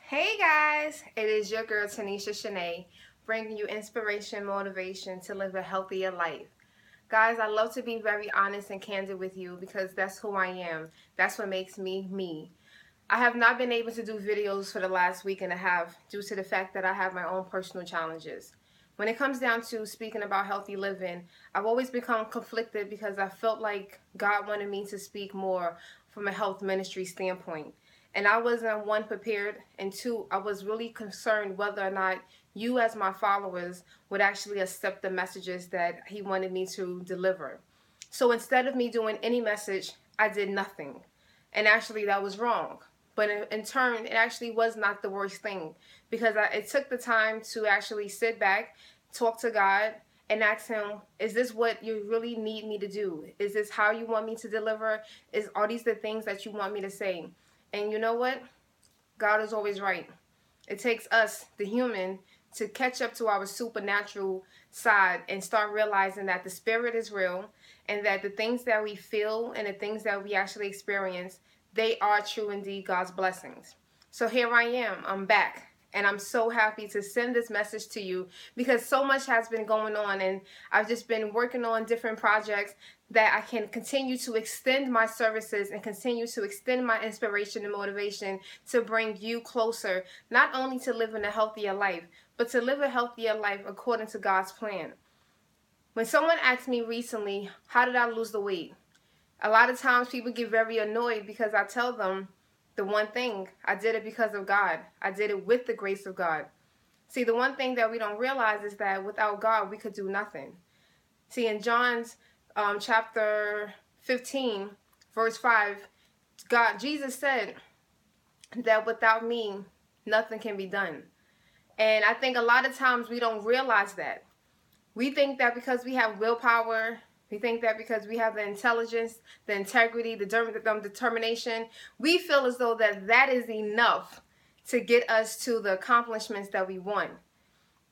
Hey guys, it is your girl Tanisha Shanae, bringing you inspiration and motivation to live a healthier life. Guys, I love to be very honest and candid with you because that's who I am. That's what makes me me. I have not been able to do videos for the last week and a half due to the fact that I have my own personal challenges. When it comes down to speaking about healthy living, I've always become conflicted because I felt like God wanted me to speak more from a health ministry standpoint. And I wasn't, one, prepared, and two, I was really concerned whether or not you as my followers would actually accept the messages that he wanted me to deliver. So instead of me doing any message, I did nothing. And actually that was wrong. But in turn, it actually was not the worst thing because it took the time to actually sit back, talk to God, and ask him, is this what you really need me to do? Is this how you want me to deliver? Are these the things that you want me to say? And you know what? God is always right. It takes us, the human, to catch up to our supernatural side and start realizing that the spirit is real and that the things that we feel and the things that we actually experience, they are true indeed God's blessings. So here I am. I'm back. And I'm so happy to send this message to you because so much has been going on and I've just been working on different projects that I can continue to extend my services and continue to extend my inspiration and motivation to bring you closer, not only to living a healthier life, but to live a healthier life according to God's plan. When someone asked me recently, how did I lose the weight? A lot of times people get very annoyed because I tell them, the one thing, I did it because of God. I did it with the grace of God. See, the one thing that we don't realize is that without God, we could do nothing. See, in John's chapter 15, verse 5, Jesus said that without me, nothing can be done. And I think a lot of times we don't realize that. We think that because we have willpower, we think that because we have the intelligence, the integrity, the determination, we feel as though that is enough to get us to the accomplishments that we want.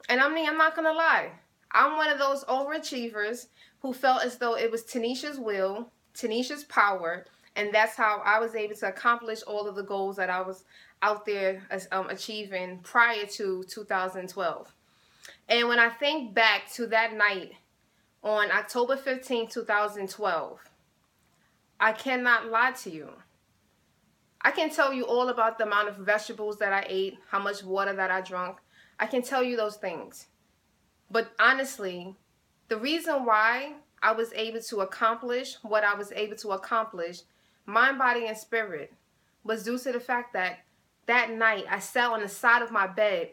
And I'm not going to lie. I'm one of those overachievers who felt as though it was Tanisha's will, Tanisha's power, and that's how I was able to accomplish all of the goals that I was out there achieving prior to 2012. And when I think back to that night, on October 15, 2012, I cannot lie to you. I can tell you all about the amount of vegetables that I ate, how much water that I drank. I can tell you those things. But honestly, the reason why I was able to accomplish what I was able to accomplish, mind, body, and spirit, was due to the fact that that night I sat on the side of my bed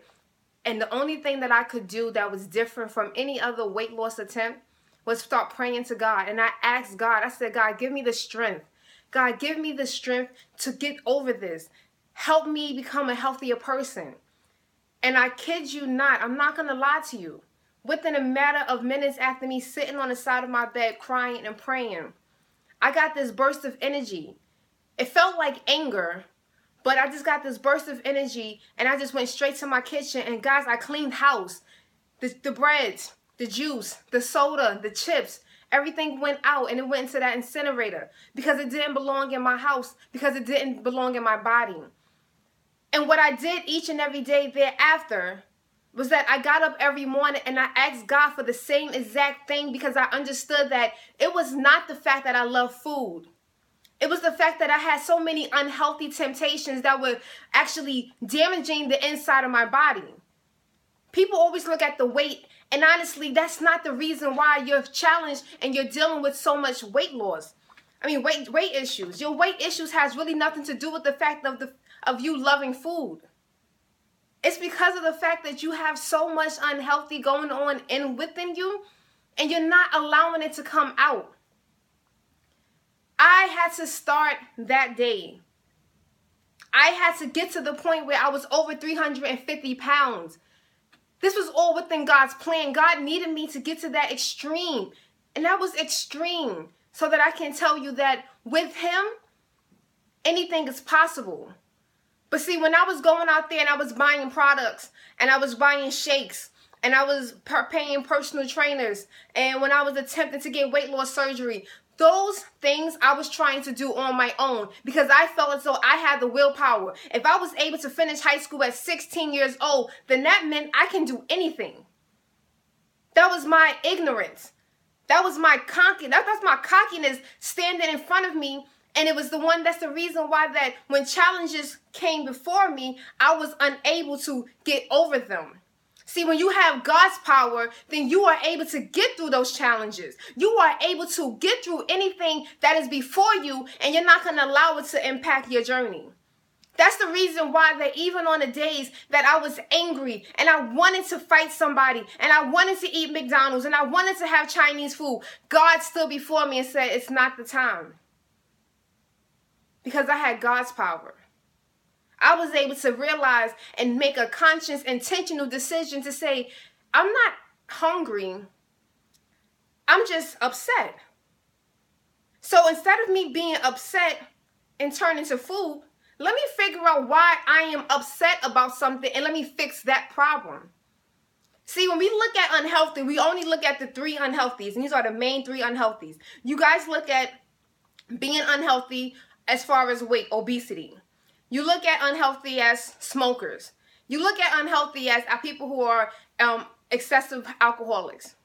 and the only thing that I could do that was different from any other weight loss attempt was start praying to God. And I asked God, I said, God, give me the strength. God, give me the strength to get over this. Help me become a healthier person. And I kid you not, I'm not going to lie to you. Within a matter of minutes after me sitting on the side of my bed crying and praying, I got this burst of energy. It felt like anger, but I just got this burst of energy and I just went straight to my kitchen. And guys, I cleaned house, the breads, the juice, the soda, the chips, everything went out and it went into that incinerator because it didn't belong in my house, because it didn't belong in my body. And what I did each and every day thereafter was that I got up every morning and I asked God for the same exact thing because I understood that it was not the fact that I love food. It was the fact that I had so many unhealthy temptations that were actually damaging the inside of my body. People always look at the weight, and honestly, that's not the reason why you're challenged and you're dealing with so much weight loss. I mean, weight issues. Your weight issues has really nothing to do with the fact of you loving food. It's because of the fact that you have so much unhealthy going on within you, and you're not allowing it to come out. I had to start that day. I had to get to the point where I was over 350 pounds. This was all within God's plan. God needed me to get to that extreme. And that was extreme. So that I can tell you that with him, anything is possible. But see, when I was going out there and I was buying products and I was buying shakes and I was paying personal trainers and when I was attempting to get weight loss surgery, those things I was trying to do on my own because I felt as though I had the willpower. If I was able to finish high school at 16 years old, then that meant I can do anything. That was my ignorance. That was my that's my cockiness standing in front of me. And it was that's the reason why that when challenges came before me, I was unable to get over them. See, when you have God's power, then you are able to get through those challenges. You are able to get through anything that is before you, and you're not going to allow it to impact your journey. That's the reason why that even on the days that I was angry and I wanted to fight somebody and I wanted to eat McDonald's and I wanted to have Chinese food, God stood before me and said, it's not the time. Because I had God's power. I was able to realize and make a conscious, intentional decision to say, I'm not hungry. I'm just upset. So instead of me being upset and turning to food, let me figure out why I am upset about something and let me fix that problem. See, when we look at unhealthy, we only look at the 3 unhealthies, and these are the main 3 unhealthies. You guys look at being unhealthy as far as weight, obesity. You look at unhealthy as smokers. You look at unhealthy as people who are excessive alcoholics,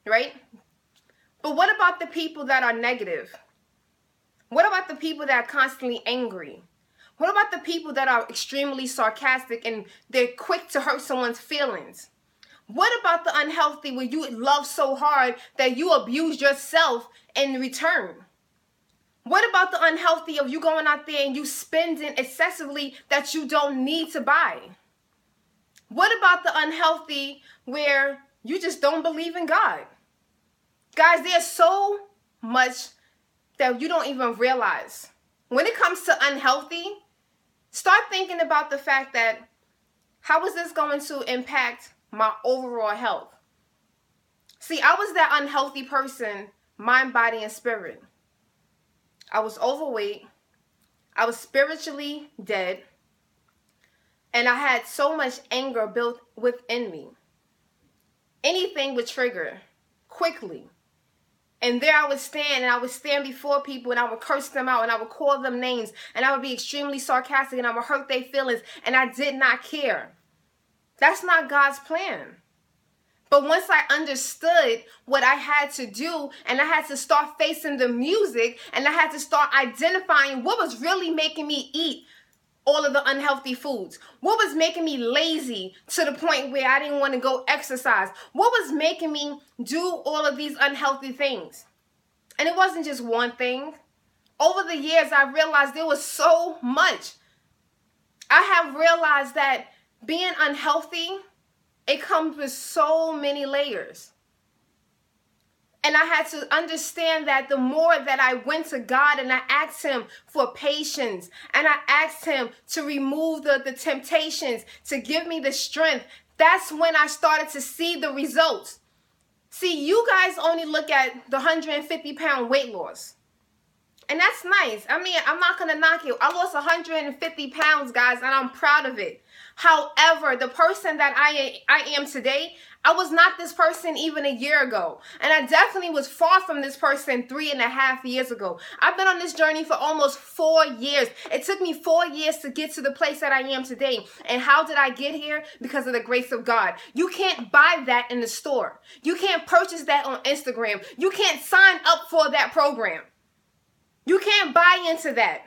right? But what about the people that are negative? What about the people that are constantly angry? What about the people that are extremely sarcastic and they're quick to hurt someone's feelings? What about the unhealthy where you love so hard that you abuse yourself in return? What about the unhealthy of you going out there and you spending excessively that you don't need to buy? What about the unhealthy where you just don't believe in God? Guys, there's so much that you don't even realize. When it comes to unhealthy, start thinking about the fact that how is this going to impact my overall health? See, I was that unhealthy person, mind, body, and spirit. I was overweight, I was spiritually dead, and I had so much anger built within me. Anything would trigger quickly. And there I would stand, and I would stand before people, and I would curse them out, and I would call them names, and I would be extremely sarcastic, and I would hurt their feelings, and I did not care. That's not God's plan. But once I understood what I had to do, and I had to start facing the music, and I had to start identifying what was really making me eat all of the unhealthy foods, what was making me lazy to the point where I didn't want to go exercise, what was making me do all of these unhealthy things. And it wasn't just one thing. Over the years, I realized there was so much. I have realized that being unhealthy, it comes with so many layers. And I had to understand that the more that I went to God and I asked him for patience and I asked him to remove the temptations, to give me the strength, that's when I started to see the results. See, you guys only look at the 150-pound weight loss. And that's nice. I mean, I'm not going to knock it. I lost 150 pounds, guys, and I'm proud of it. However, the person that I am today, I was not this person even a year ago. And I definitely was far from this person 3.5 years ago. I've been on this journey for almost 4 years. It took me 4 years to get to the place that I am today. And how did I get here? Because of the grace of God. You can't buy that in the store. You can't purchase that on Instagram. You can't sign up for that program. You can't buy into that.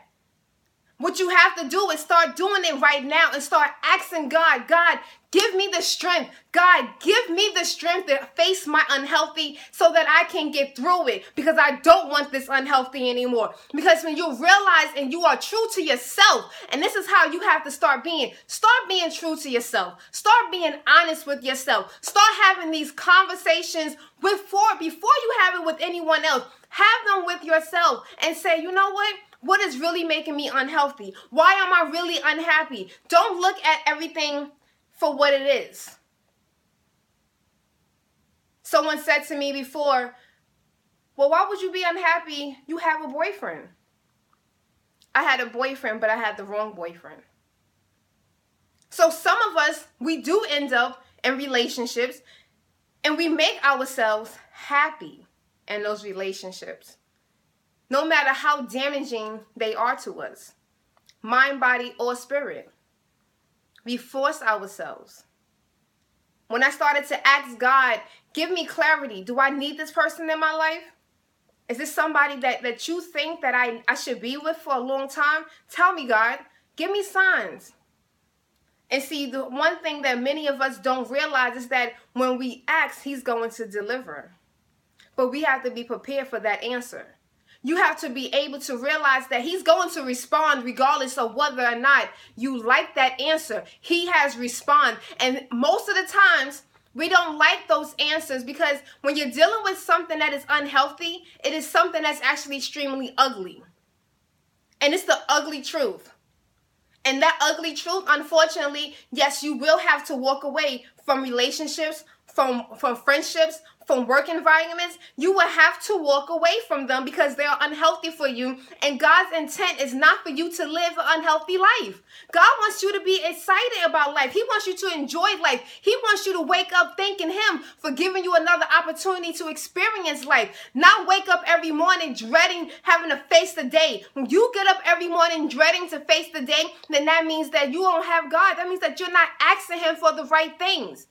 What you have to do is start doing it right now and start asking God, God, give me the strength. God, give me the strength to face my unhealthy so that I can get through it, because I don't want this unhealthy anymore. Because when you realize and you are true to yourself, and this is how you have to start being true to yourself. Start being honest with yourself. Start having these conversations before you have it with anyone else. Have them with yourself and say, you know what? What is really making me unhealthy? Why am I really unhappy? Don't look at everything for what it is. Someone said to me before, well, why would you be unhappy? You have a boyfriend. I had a boyfriend, but I had the wrong boyfriend. So some of us, we do end up in relationships and we make ourselves happy in those relationships. no matter how damaging they are to us, mind, body, or spirit. We force ourselves. When I started to ask God, give me clarity. Do I need this person in my life? Is this somebody that you think that I should be with for a long time? Tell me, God. Give me signs. And see, the one thing that many of us don't realize is that when we ask, he's going to deliver. But we have to be prepared for that answer. You have to be able to realize that he's going to respond regardless of whether or not you like that answer. He has responded. And most of the times, we don't like those answers because when you're dealing with something that is unhealthy, it is something that's actually extremely ugly. And it's the ugly truth. And that ugly truth, unfortunately, yes, you will have to walk away from relationships, from friendships, from work environments. You will have to walk away from them because they are unhealthy for you. And God's intent is not for you to live an unhealthy life. God wants you to be excited about life. He wants you to enjoy life. He wants you to wake up thanking him for giving you another opportunity to experience life. Not wake up every morning dreading having to face the day. When you get up every morning dreading to face the day, then that means that you don't have God. That means that you're not asking him for the right things.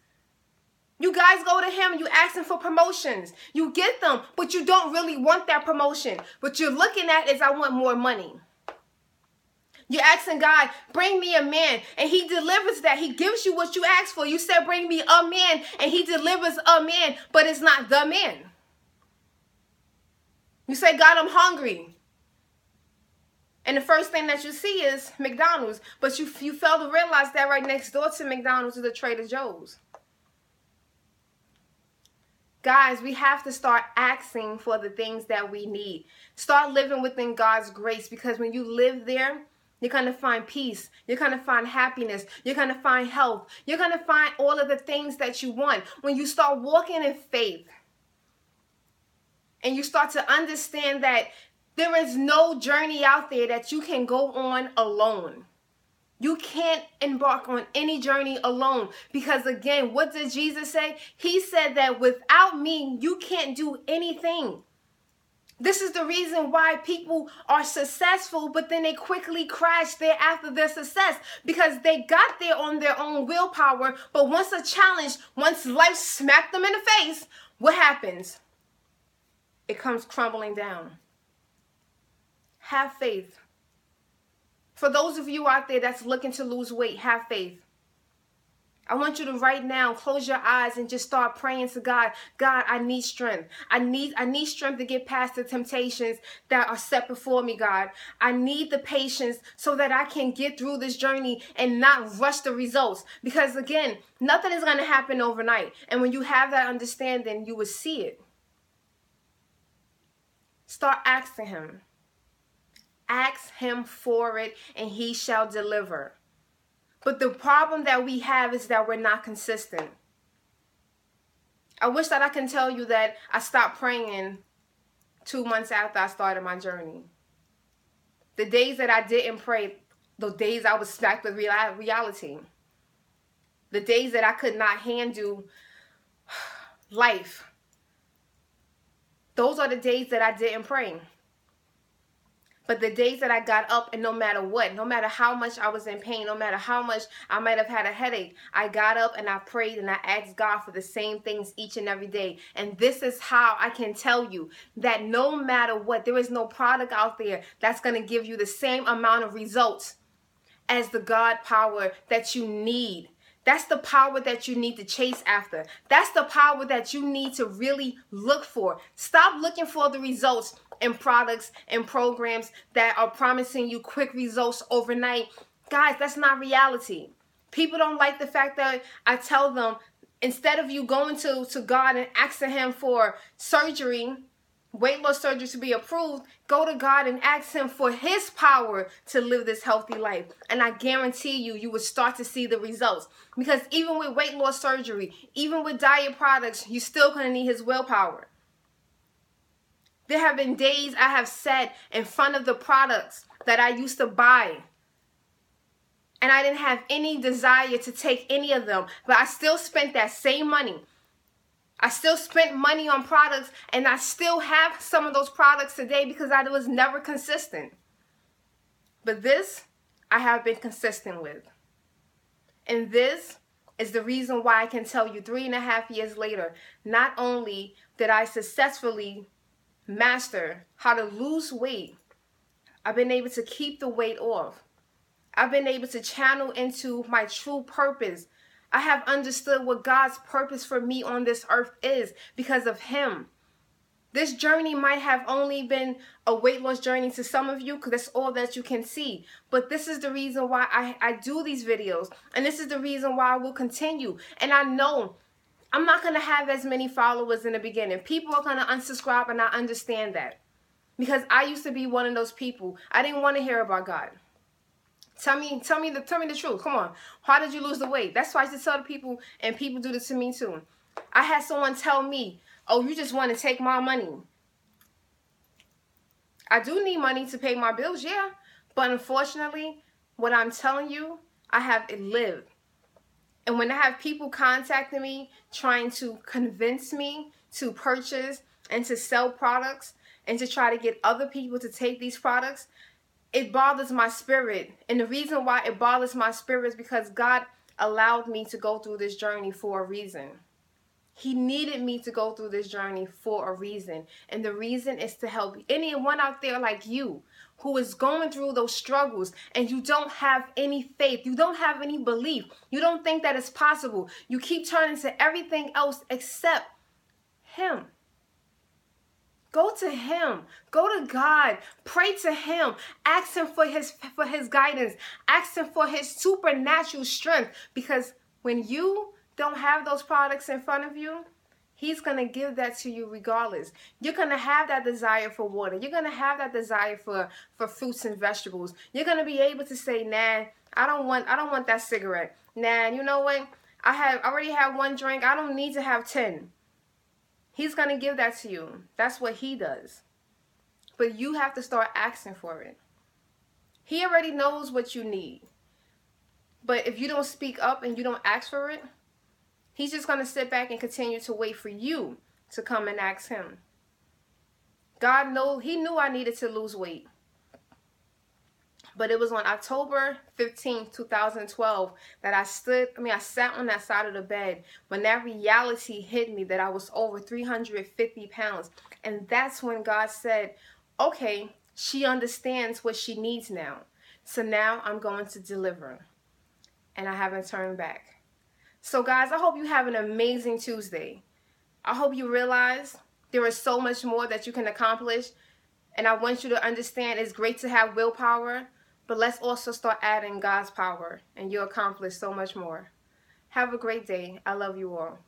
You guys go to him, you ask him for promotions. You get them, but you don't really want that promotion. What you're looking at is, I want more money. You're asking God, bring me a man, and he delivers that. He gives you what you ask for. You said, bring me a man, and he delivers a man, but it's not the man. You say, God, I'm hungry. And the first thing that you see is McDonald's, but you fail to realize that right next door to McDonald's is a Trader Joe's. Guys, we have to start asking for the things that we need. Start living within God's grace, because when you live there, you're going to find peace. You're going to find happiness. You're going to find health. You're going to find all of the things that you want. When you start walking in faith and you start to understand that there is no journey out there that you can go on alone. You can't embark on any journey alone, because again, what did Jesus say? He said that without me, you can't do anything. This is the reason why people are successful, but then they quickly crash there after their success, because they got there on their own willpower. But once a challenge, once life smacked them in the face, what happens? It comes crumbling down. Have faith. For those of you out there that's looking to lose weight, have faith. I want you to right now close your eyes and just start praying to God. God, I need strength. I need strength to get past the temptations that are set before me, God. I need the patience so that I can get through this journey and not rush the results. Because again, nothing is going to happen overnight. And when you have that understanding, you will see it. Start asking him. Ask him for it, and he shall deliver. But the problem that we have is that we're not consistent. I wish that I can tell you that I stopped praying 2 months after I started my journey. The days that I didn't pray, the days I was smacked with reality. The days that I could not handle life. Those are the days that I didn't pray. But the days that I got up, and no matter what, no matter how much I was in pain, no matter how much I might have had a headache, I got up and I prayed and I asked God for the same things each and every day. And this is how I can tell you that no matter what, there is no product out there that's going to give you the same amount of results as the God power that you need. That's the power that you need to chase after. That's the power that you need to really look for. Stop looking for the results in products and programs that are promising you quick results overnight. Guys, that's not reality. People don't like the fact that I tell them, instead of you going to God and asking him for surgery, weight loss surgery to be approved, go to God and ask him for his power to live this healthy life. And I guarantee you will start to see the results. Because even with weight loss surgery, even with diet products, you're still going to need his willpower. There have been days I have sat in front of the products that I used to buy, and I didn't have any desire to take any of them, but I still spent that same money. I still spent money on products, and I still have some of those products today because I was never consistent. But this, I have been consistent with. And this is the reason why I can tell you 3.5 years later, not only did I successfully master how to lose weight, I've been able to keep the weight off. I've been able to channel into my true purpose. I have understood what God's purpose for me on this earth is because of Him. This journey might have only been a weight loss journey to some of you because that's all that you can see. But this is the reason why I do these videos. And this is the reason why I will continue. And I know I'm not going to have as many followers in the beginning. People are going to unsubscribe, and I understand that. Because I used to be one of those people. I didn't want to hear about God. Tell me the truth. Come on. How did you lose the weight? That's why I used to tell the people, and people do this to me too. I had someone tell me, oh, you just want to take my money. I do need money to pay my bills, yeah. But unfortunately, what I'm telling you, I have lived. And when I have people contacting me, trying to convince me to purchase and to sell products and to try to get other people to take these products, it bothers my spirit. And the reason why it bothers my spirit is because God allowed me to go through this journey for a reason. He needed me to go through this journey for a reason. And the reason is to help anyone out there like you who is going through those struggles and you don't have any faith. You don't have any belief. You don't think that it's possible. You keep turning to everything else except Him. Go to Him. Go to God. Pray to Him. Ask Him for His guidance. Ask Him for His supernatural strength. Because when you don't have those products in front of you, He's going to give that to you regardless. You're going to have that desire for water. You're going to have that desire for fruits and vegetables. You're going to be able to say, nah, I don't want that cigarette. Nah, you know what? I already have one drink. I don't need to have 10. He's going to give that to you. That's what He does. But you have to start asking for it. He already knows what you need. But if you don't speak up and you don't ask for it, He's just going to sit back and continue to wait for you to come and ask Him. God knows, He knew I needed to lose weight. But it was on October 15th, 2012 that I sat on that side of the bed when that reality hit me that I was over 350 pounds. And that's when God said, okay, she understands what she needs now. So now I'm going to deliver. And I haven't turned back. So guys, I hope you have an amazing Tuesday. I hope you realize there is so much more that you can accomplish. And I want you to understand it's great to have willpower, but let's also start adding God's power and you'll accomplish so much more. Have a great day. I love you all.